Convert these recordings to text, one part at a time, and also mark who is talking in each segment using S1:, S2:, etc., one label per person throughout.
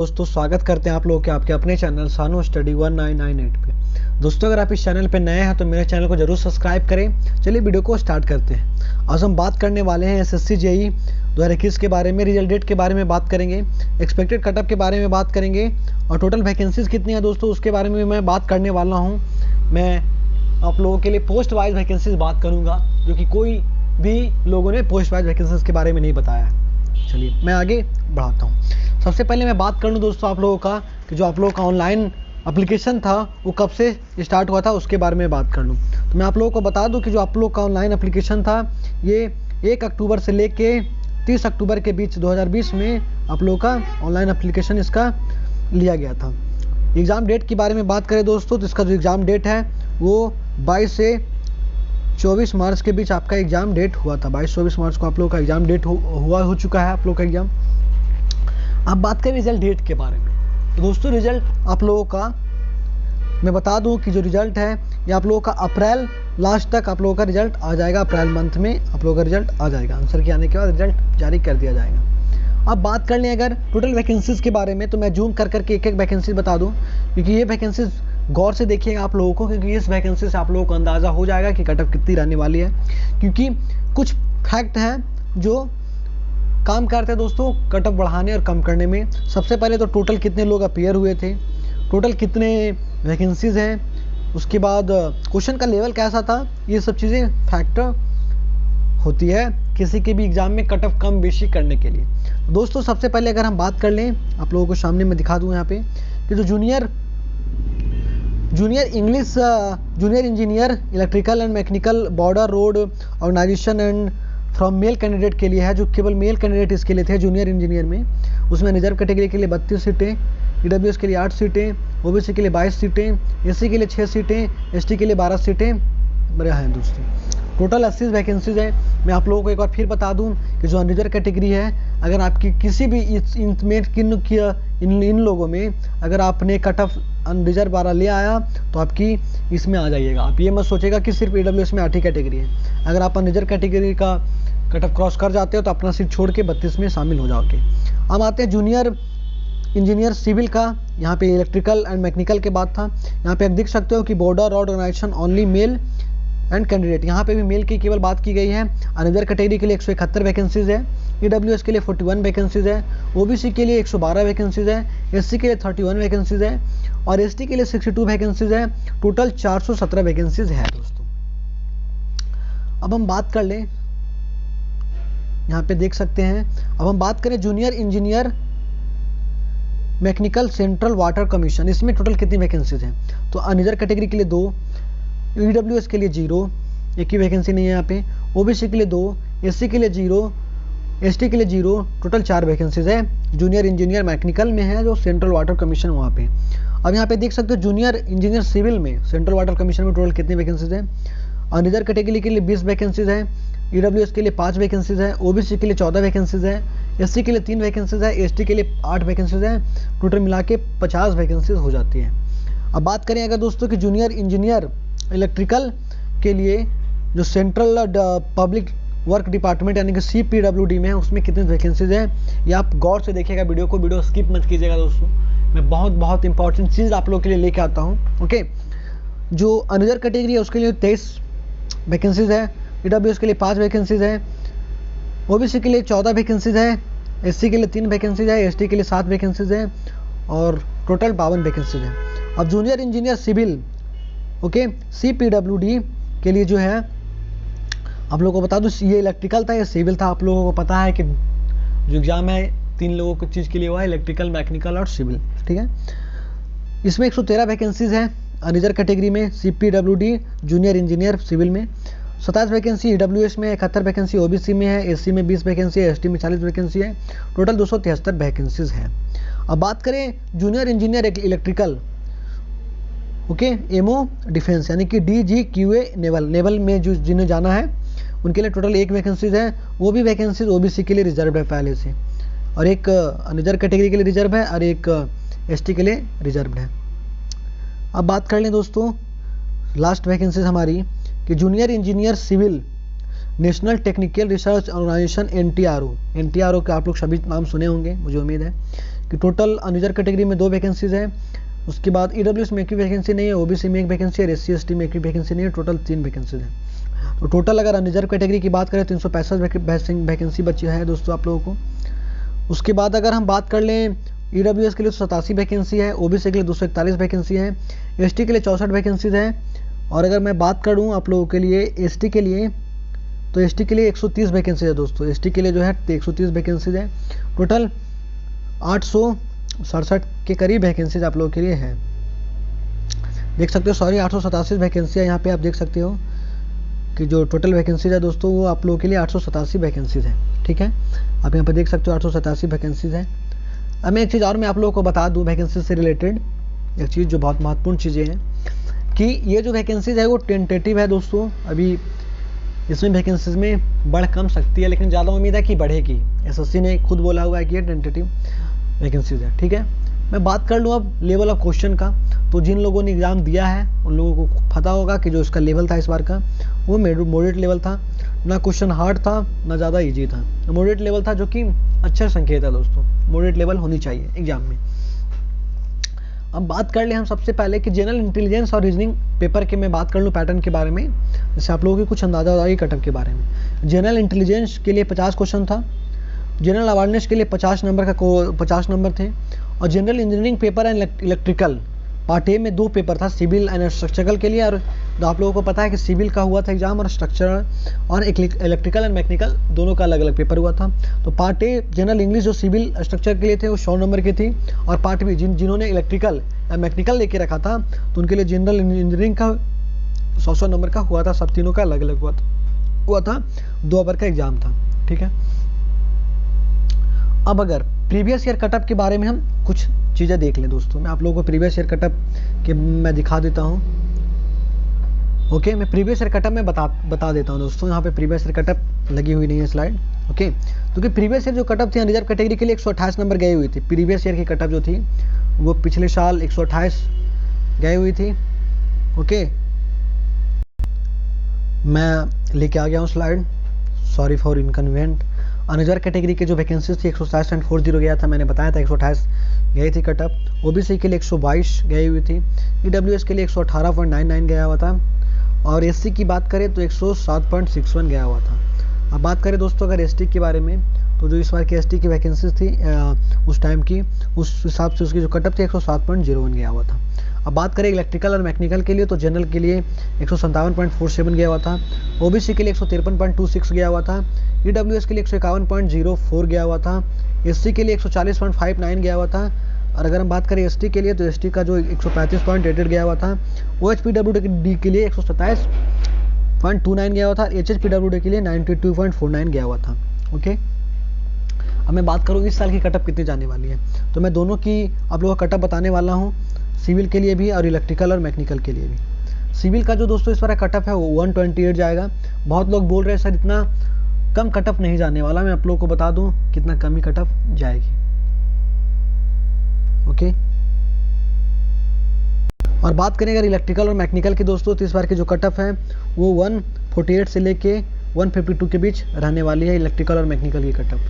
S1: दोस्तों स्वागत करते हैं आप लोगों के आपके अपने चैनल सानो स्टडी 1998 पे। दोस्तों अगर आप इस चैनल पे नए हैं तो मेरे चैनल को जरूर सब्सक्राइब करें। चलिए वीडियो को स्टार्ट करते हैं। आज हम बात करने वाले हैं एसएससी जेईई 2021 के बारे में, रिजल्ट डेट के बारे में बात करेंगे, एक्सपेक्टेड कटअप के बारे में बात करेंगे और टोटल वैकेंसीज कितनी है दोस्तों उसके बारे में मैं बात करने वाला हूँ। मैं आप लोगों के लिए पोस्ट वाइज वैकेंसीज बात करूँगा जो कि कोई भी लोगों ने पोस्ट वाइज वैकेंसीज के बारे में नहीं बताया है। चलिए मैं आगे बढ़ाता हूँ। सबसे पहले मैं बात कर लूँ दोस्तों आप लोगों का कि जो आप लोगों का ऑनलाइन एप्लीकेशन था वो कब से स्टार्ट हुआ था उसके बारे में बात कर लूँ। तो मैं आप लोगों को बता दूँ कि जो आप लोगों का ऑनलाइन एप्लीकेशन था ये 1 अक्टूबर से लेके 30 अक्टूबर के बीच 2020 में आप लोगों का ऑनलाइन एप्लीकेशन इसका लिया गया था। एग्ज़ाम डेट के बारे में बात करें दोस्तों तो इसका जो एग्ज़ाम डेट है वो 22 से 24 मार्च के बीच आपका एग्ज़ाम डेट हुआ था। 22-24 मार्च को आप लोगों का एग्ज़ाम डेट हो चुका है आप लोगों का एग्ज़ाम। अब बात करें रिजल्ट डेट के बारे में तो दोस्तों रिजल्ट आप लोगों का मैं बता दूं कि जो रिजल्ट है ये आप लोगों का अप्रैल लास्ट तक आप लोगों का रिजल्ट आ जाएगा। अप्रैल मंथ में आप लोगों का रिजल्ट आ जाएगा। आंसर के आने के बाद रिजल्ट जारी कर दिया जाएगा। अब बात कर लें अगर टोटल वैकेंसीज़ के बारे में तो मैं जूम कर करके एक एक वैकेंसी बता दूँ क्योंकि ये वैकेंसीज़ गौर से देखिएगा आप लोगों को, क्योंकि इस वैकेंसी से आप लोगों को अंदाज़ा हो जाएगा कि कटअप कितनी रहने वाली है। क्योंकि कुछ फैक्ट हैं जो काम करते हैं दोस्तों कटअप बढ़ाने और कम करने में। सबसे पहले तो टोटल कितने लोग अपीयर हुए थे, टोटल कितने वैकेंसीज़ हैं, उसके बाद क्वेश्चन का लेवल कैसा था, ये सब चीज़ें फैक्टर होती है किसी के भी एग्ज़ाम में कटअप कम बेशी करने के लिए। दोस्तों सबसे पहले अगर हम बात कर लें आप लोगों को सामने मैं दिखा दूँ यहाँ पे कि जो junior English junior engineer electrical and mechanical border road organisation and from male candidate के लिए है, जो केवल मेल कैंडिडेट इसके लिए थे जूनियर इंजीनियर में। उसमें रिजर्व कैटेगरी के लिए 32 सीटें, ईडब्ल्यूएस के लिए 8 सीटें, ओबीसी के लिए 22 सीटें, एससी के लिए 6 सीटें, एसटी के लिए 12 सीटें बड़े हैं दोस्तों। टोटल 80 वैकेंसीज है। मैं आप लोगों को एक बार फिर बता दूं कि जो अनरिजर्व कैटेगरी है अगर आपकी किसी भी इन लोगों में अगर आपने कट ऑफ अनरिजर्व वाला ले आया तो आपकी इसमें आ जाइएगा। आप ये मत सोचेगा कि सिर्फ ईडब्ल्यूएस में 8 ही कैटेगरी है। अगर आप अनरिजर्व कैटेगरी का कट ऑफ क्रॉस कर जाते हो तो अपना सीट छोड़ के 32 में शामिल हो जाओगे। हम आते हैं जूनियर इंजीनियर सिविल का। यहाँ पे इलेक्ट्रिकल एंड मैकेनिकल के बाद था। यहाँ पे आप देख सकते हो कि border road organisation only male and candidate, यहाँ पे भी मेल की केवल बात की गई है। अनरिजर्व कैटेगरी के लिए 171 वैकेंसीज है, ईडब्ल्यूएस के लिए 41 वैकेंसीज है, ओबीसी के लिए 112 वैकेंसीज है, एससी के लिए 31 वैकेंसीज है और एसटी के लिए 62 वैकेंसीज है। टोटल 417 वैकेंसीज है दोस्तों। अब हम बात कर लें, यहाँ पे देख सकते हैं, अब हम बात करें junior engineer mechanical central water commission, इसमें टोटल कितनी वैकेंसीज हैं। तो अनरिजर्व कैटेगरी के लिए 2, ईडब्ल्यूएस के लिए 0, एक ही वैकेंसी नहीं है यहाँ पे, ओबीसी के लिए 2, एससी के लिए 0, एसटी के लिए 0, टोटल 4 वैकेंसीज है। जूनियर इंजीनियर मैकेनिकल में है जो सेंट्रल वाटर कमीशन वहाँ पे। अब यहाँ पे देख सकते हो जूनियर इंजीनियर सिविल में सेंट्रल वाटर कमीशन में टोटल कितनी वैकेंसीज है। अनरिजर्व कैटेगरी के लिए 20 वैकेंसीज है, ईडब्ल्यूएस के लिए 5 वैकेंसीज है, ओबीसी के लिए 14 वैकेंसीज है, एससी के लिए 3 वैकेंसीज है, एसटी के लिए 8 वैकेंसीज है। टोटल मिला के 50 वैकेंसीज हो जाती है। अब बात करें अगर दोस्तों कि जूनियर इंजीनियर इलेक्ट्रिकल के लिए जो सेंट्रल पब्लिक वर्क डिपार्टमेंट यानी कि CPWD में है उसमें कितनी वैकेंसीज है, ये आप गौर से देखिएगा वीडियो को, वीडियो स्किप मत कीजिएगा दोस्तों। मैं बहुत इंपॉर्टेंट चीज़ आप लोग के लिए लेके आता हूँ। ओके, जो अनरिजर्व कैटेगरी है उसके लिए 23 वैकेंसीज है, ईडब्ल्यूएस के लिए 5 वैकेंसीज है, ओबीसी के लिए 14 वैकेंसीज है, एससी के लिए 3 वैकेंसीज है, एसटी के लिए 7 वैकेंसीज है और टोटल 52 वैकेंसीज है। अब junior engineer civil okay CPWD के लिए जो है आप लोगों को बता दूं ये इलेक्ट्रिकल था या सिविल था। आप लोगों को पता है कि जो एग्ज़ाम है 3 लोगों को चीज़ के लिए हुआ है, इलेक्ट्रिकल, मैकेनिकल और सिविल, ठीक है। इसमें 113 वैकेंसीज है अनरिजर्व कैटेगरी में CPWD जूनियर इंजीनियर सिविल में, 27 वैकेंसी ईडब्ल्यूएस में, 71 वैकेंसी ओबीसी में है, एससी में 20 वैकेंसी है, एसटी में 40 वैकेंसी है। टोटल 273 वैकेंसीज है। अब बात करें junior engineer electrical okay MO defence यानी कि DGQA नेवल में जो जिन्हें जाना है उनके लिए टोटल 1 वैकेंसीज है। वो भी वैकेंसीज ओबीसी के लिए रिजर्व है पहले से, और एक अनरिजर्व कैटेगरी के लिए रिजर्व है और एक एसटी के लिए रिजर्व है। अब बात कर लें दोस्तों लास्ट वैकेंसीज हमारी कि junior engineer civil national technical research organisation NTRO का आप लोग सभी नाम सुने होंगे मुझे उम्मीद है कि टोटल अनरिजर्व कैटेगरी में 2 वैकेंसीज है। उसके बाद ईडब्ल्यूएस में एक भी वैकेंसी नहीं है, ओबीसी में 1 वैकेंसी है, एससी एसटी में एक भी वैकेंसी नहीं है, टोटल 3 वैकेंसीज है। तो टोटल अगर अनरिजर्व कैटेगरी की बात करें 365 वैकेंसी बची है दोस्तों आप लोगों को। उसके बाद अगर हम बात कर लें ईडब्ल्यूएस के लिए 87 वैकेंसी है, ओबीसी के लिए 241 वैकेंसी है, एसटी के लिए 64 वैकेंसीज है। और अगर मैं बात करूँ आप लोगों के लिए एसटी के लिए, तो एसटी के लिए 130 वैकेंसी है दोस्तों। एसटी के लिए जो है 130 वैकेंसीज है। टोटल 867 के करीब वैकेंसीज आप लोगों के लिए है, देख सकते हो। सॉरी 887 वैकेंसी है यहाँ पे, आप देख सकते हो कि जो टोटल वैकेंसीज है दोस्तों वो आप लोगों के लिए 887 वैकेंसीज है। ठीक है, आप यहाँ पे देख सकते हो 887 वैकेंसीज है। अब मैं एक चीज़ और मैं आप लोगों को बता दूँ वैकेंसी से रिलेटेड, एक चीज़ जो बहुत महत्वपूर्ण चीज़ें हैं कि ये जो वैकेंसीज है वो टेंटेटिव है दोस्तों। अभी इसमें वैकेंसीज में बढ़ कम सकती है, लेकिन ज़्यादा उम्मीद है कि बढ़ेगी। एसएससी ने खुद बोला हुआ है कि ये टेंटेटिव वैकेंसीज है। ठीक है, मैं बात कर लूँ अब लेवल ऑफ क्वेश्चन का। तो जिन लोगों ने एग्ज़ाम दिया है उन लोगों को पता होगा कि जो इसका लेवल था इस बार का वो मॉडरेट लेवल था। ना क्वेश्चन हार्ड था ना ज़्यादा इजी था, मॉडरेट लेवल था, जो कि अच्छा संकेत है दोस्तों। मॉडरेट लेवल होनी चाहिए एग्जाम में। अब बात कर ले हम सबसे पहले कि जनरल इंटेलिजेंस और रीजनिंग पेपर के मैं बात कर लूँ पैटर्न के बारे में, जैसे आप लोगों की कुछ अंदाजा हो जाएगी कटअप के बारे में। जनरल इंटेलिजेंस के लिए 50 क्वेश्चन था, जनरल अवेयरनेस के लिए 50 नंबर थे, और general engineering paper and electrical part A में 2 पेपर था, सिविल एंड स्ट्रक्चरल के लिए। और आप लोगों को पता है कि सिविल का हुआ था एग्जाम और स्ट्रक्चरल और इलेक्ट्रिकल एंड मैकेनिकल दोनों का अलग अलग पेपर हुआ था। तो पार्ट ए जनरल इंग्लिश जो सिविल स्ट्रक्चर के लिए थे वो 100 नंबर की थी, और पार्ट बी जिन्होंने इलेक्ट्रिकल या मैकेनिकल लेके रखा था तो उनके लिए जनरल इंजीनियरिंग का 100 नंबर का हुआ था। सब तीनों का अलग अलग हुआ था 2 ओवर का एग्जाम था। ठीक है, अब अगर प्रीवियस ईयर कटअप के बारे में हम कुछ चीज़ें देख लें दोस्तों, मैं आप लोगों को प्रीवियस ईयर कटअप के मैं दिखा देता हूँ। ओके, मैं प्रीवियस ईयर कटअप में बता देता हूँ दोस्तों। यहाँ पे प्रीवियस ईयर कटअप लगी हुई नहीं है स्लाइड। ओके, क्योंकि प्रीवियस ईयर जो कटअप थी रिजर्व कैटेगरी के लिए 128 नंबर गई हुई थी। प्रीवियस ईयर की कटअप जो थी वो पिछले साल 128 गई हुई थी। ओके, मैं लेके आ गया हूँ slide, sorry for inconvenient. Unreserve category के जो वैकेंसीज थी 127.40 गया था, मैंने बताया था 128 गई थी कटअप। ओबीसी के लिए 122 गई हुई थी, ईडब्ल्यूएस के लिए 118.99 गया हुआ था, और एससी की बात करें तो 107.61 गया हुआ था। अब बात करें दोस्तों अगर एसटी के बारे में, तो जो इस बार की एसटी की वैकेंसीज थी उस टाइम की, उस हिसाब से उसकी जो कटअप थी 107.01 गया हुआ था। अब बात करें इलेक्ट्रिकल और मैकेनिकल के लिए, तो जनरल के लिए 157.47 गया हुआ था, ओबीसी के लिए 153.26 गया हुआ था, ईडब्ल्यूएस के लिए 151.04 गया हुआ था, एससी के लिए 140.59 गया हुआ था। और अगर हम बात करें एसटी के लिए, तो एसटी का जो 135.88 गया हुआ था, ओएचपीडब्ल्यूडी के लिए 127.29 गया हुआ था, एचएचपीडब्ल्यूडी के लिए 92.49 गया हुआ था। ओके, अब मैं बात करूँ इस साल की कटअप कितनी जाने वाली है, तो मैं दोनों की आप लोगों का कटअप बताने वाला हूँ, सिविल के लिए भी और इलेक्ट्रिकल और मैकेनिकल के लिए भी। सिविल का जो दोस्तों इस बार कटअप है वो 128 जाएगा। बहुत लोग बोल रहे हैं सर इतना कम कटअप नहीं जाने वाला, मैं आप लोगों को बता दूं कितना कम ही कटअप जाएगी। ओके, और बात करें अगर इलेक्ट्रिकल और मैकेनिकल की दोस्तों, तो इस बार की जो कटअप है वो 148 से लेके 152 के बीच रहने वाली है इलेक्ट्रिकल और मैकेनिकल की कटअप।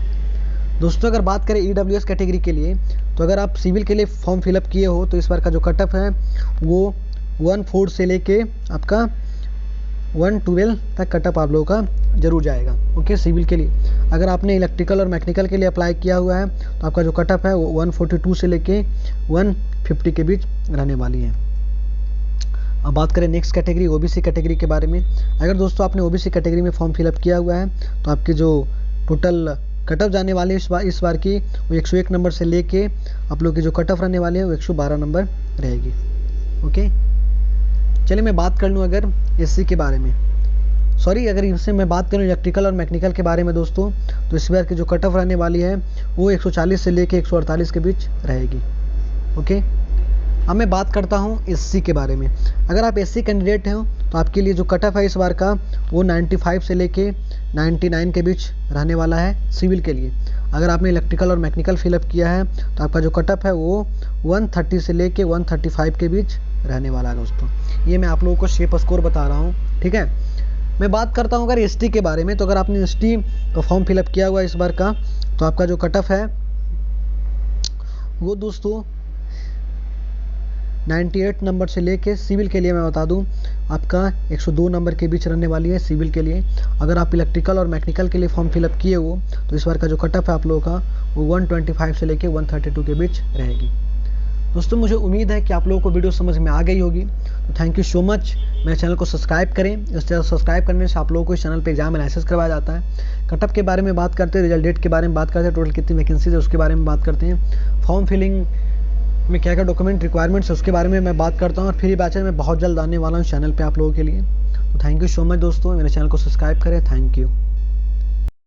S1: दोस्तों अगर बात करें ईडब्ल्यूएस कैटेगरी के लिए, तो अगर आप सिविल के लिए फॉर्म फिलअप किए हो तो इस बार का जो कटअप है वो 14 से लेके आपका 112 तक कटअप आप लोगों का जरूर जाएगा। ओके, सिविल के लिए अगर आपने इलेक्ट्रिकल और मैकेनिकल के लिए अप्लाई किया हुआ है तो आपका जो कटअप है वो 142 से लेके 150 के बीच रहने वाली है। अब बात करें नेक्स्ट कैटेगरी ओबीसी कैटेगरी के बारे में। अगर दोस्तों आपने ओबीसी कैटेगरी में फॉर्म फिलअप किया हुआ है तो आपके जो टोटल कटअप जाने वाले इस बार की वो 101 नंबर से लेके आप लोग की जो कटअप रहने वाले हैं वो 112 नंबर रहेगी। ओके, चलिए मैं बात कर लूँ अगर एससी के बारे में, सॉरी अगर इससे मैं बात करूँ इलेक्ट्रिकल और मैकेनिकल के बारे में दोस्तों, तो इस बार की जो कटअप रहने वाली है वो 140 से लेके 148 के बीच रहेगी। ओके, अब मैं बात करता हूँ एससी के बारे में। अगर आप एससी कैंडिडेट हो तो आपके लिए जो कटअप है इस बार का वो 95 से लेके 99 के बीच रहने वाला है सिविल के लिए। अगर आपने इलेक्ट्रिकल और मैकेनिकल फिलअप किया है तो आपका जो कटअप है वो 130 से लेके 135 के बीच रहने वाला है दोस्तों। ये मैं आप लोगों को शेप स्कोर बता रहा हूँ। ठीक है, मैं बात करता हूँ अगर एसटी के बारे में, तो अगर आपने एसटी का फॉर्म फिलअप किया हुआ इस बार का तो आपका जो कटअप है वो दोस्तों 98 नंबर से लेके सिविल के लिए मैं बता दूं आपका 102 नंबर के बीच रहने वाली है सिविल के लिए। अगर आप इलेक्ट्रिकल और मैकेनिकल के लिए फॉर्म फिलअप किए हो तो इस बार का जो कट ऑफ है आप लोगों का वो 125 से लेके 132 के बीच रहेगी। दोस्तों मुझे उम्मीद है कि आप लोगों को वीडियो समझ में आ गई होगी। तो थैंक यू सो मच। मेरे चैनल को सब्सक्राइब करें। इस चैनल सब्सक्राइब करने से आप लोगों को इस चैनल पे एग्जाम एनालिसिस करवाया जाता है। कटअप के बारे में बात करते हैं, रिजल्ट डेट के बारे में बात करते हैं, टोटल कितनी वैकेंसीज है उसके बारे में बात करते हैं, फॉर्म फिलिंग में क्या क्या डॉक्यूमेंट रिक्वायरमेंट्स है उसके बारे में मैं बात करता हूँ। और फ्री बैचर में बहुत जल्द आने वाला हूँ चैनल पर आप लोगों के लिए। तो थैंक यू सो मच दोस्तों। मेरे चैनल को सब्सक्राइब करें। Thank you.